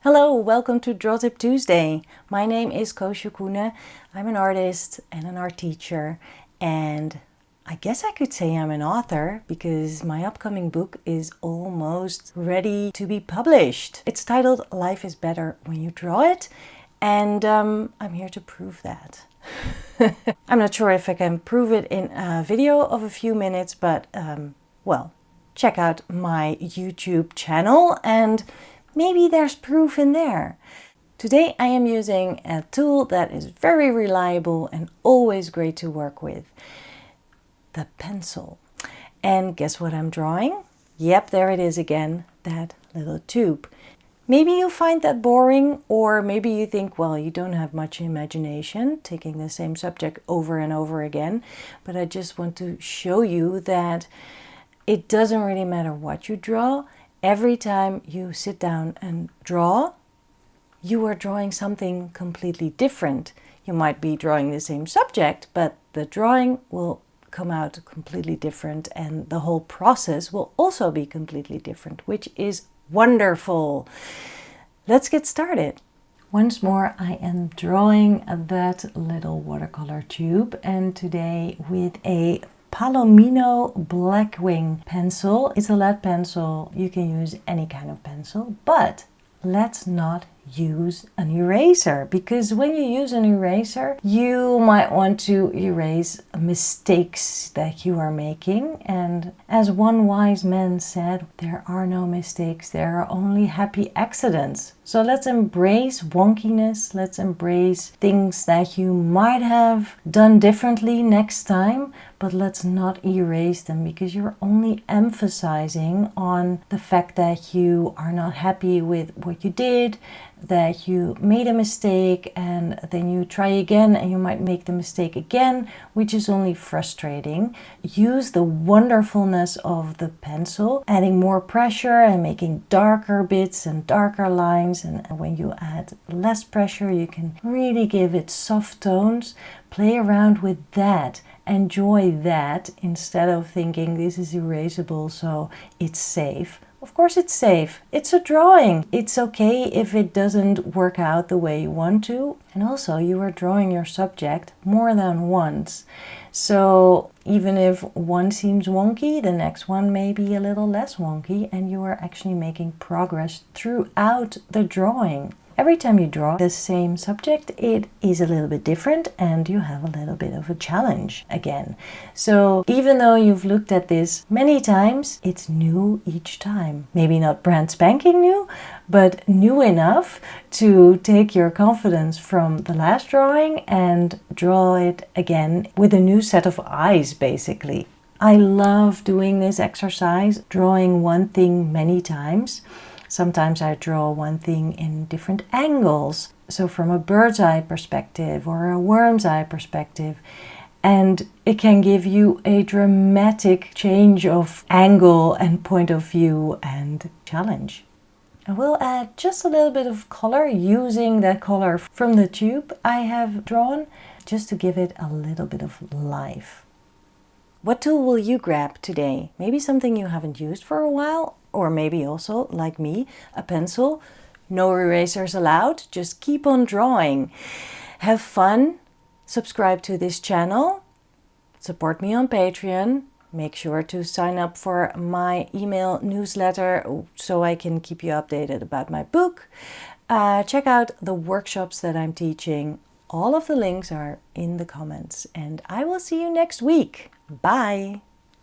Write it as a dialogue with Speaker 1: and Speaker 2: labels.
Speaker 1: Hello, welcome to Draw Tip Tuesday. My name is Koosje Koenen. I'm an artist and an art teacher, and I guess I could say I'm an author because my upcoming book is almost ready to be published. It's titled Life is Better When You Draw It, and I'm here to prove that. I'm not sure if I can prove it in a video of a few minutes, but well, check out my YouTube channel and maybe there's proof in there. Today I am using a tool that is very reliable and always great to work with. The pencil. And guess what I'm drawing? Yep, there it is again, that little tube. Maybe you find that boring, or maybe you think, well, you don't have much imagination taking the same subject over and over again. But I just want to show you that it doesn't really matter what you draw. Every time you sit down and draw, you are drawing something completely different. You might be drawing the same subject, but the drawing will come out completely different, and the whole process will also be completely different, which is wonderful. Let's get started. Once more, I am drawing that little watercolor tube, and today with a Palomino Blackwing pencil. It's a lead pencil. You can use any kind of pencil, but let's not use an eraser, because when you use an eraser, you might want to erase mistakes that you are making. And as one wise man said, there are no mistakes, there are only happy accidents. So let's embrace wonkiness, let's embrace things that you might have done differently next time, but let's not erase them, because you're only emphasizing on the fact that you are not happy with what you did, that you made a mistake, and then you try again and you might make the mistake again, which is only frustrating. Use the wonderfulness of the pencil, adding more pressure and making darker bits and darker lines, and when you add less pressure you can really give it soft tones. Play around with that, enjoy that, instead of thinking this is erasable so it's safe. Of course it's safe. It's a drawing. It's okay if it doesn't work out the way you want to. And also you are drawing your subject more than once. So even if one seems wonky, the next one may be a little less wonky, and you are actually making progress throughout the drawing. Every time you draw the same subject, it is a little bit different and you have a little bit of a challenge again. So even though you've looked at this many times, it's new each time. Maybe not brand spanking new, but new enough to take your confidence from the last drawing and draw it again with a new set of eyes, basically. I love doing this exercise, drawing one thing many times. Sometimes I draw one thing in different angles, so from a bird's eye perspective or a worm's eye perspective, and it can give you a dramatic change of angle and point of view and challenge. I will add just a little bit of color using that color from the tube I have drawn, just to give it a little bit of life. What tool will you grab today? Maybe something you haven't used for a while, or maybe also, like me, a pencil. No erasers allowed, just keep on drawing. Have fun, subscribe to this channel, support me on Patreon. Make sure to sign up for my email newsletter so I can keep you updated about my book. Check out the workshops that I'm teaching. All of the links are in the comments, and I will see you next week. Bye!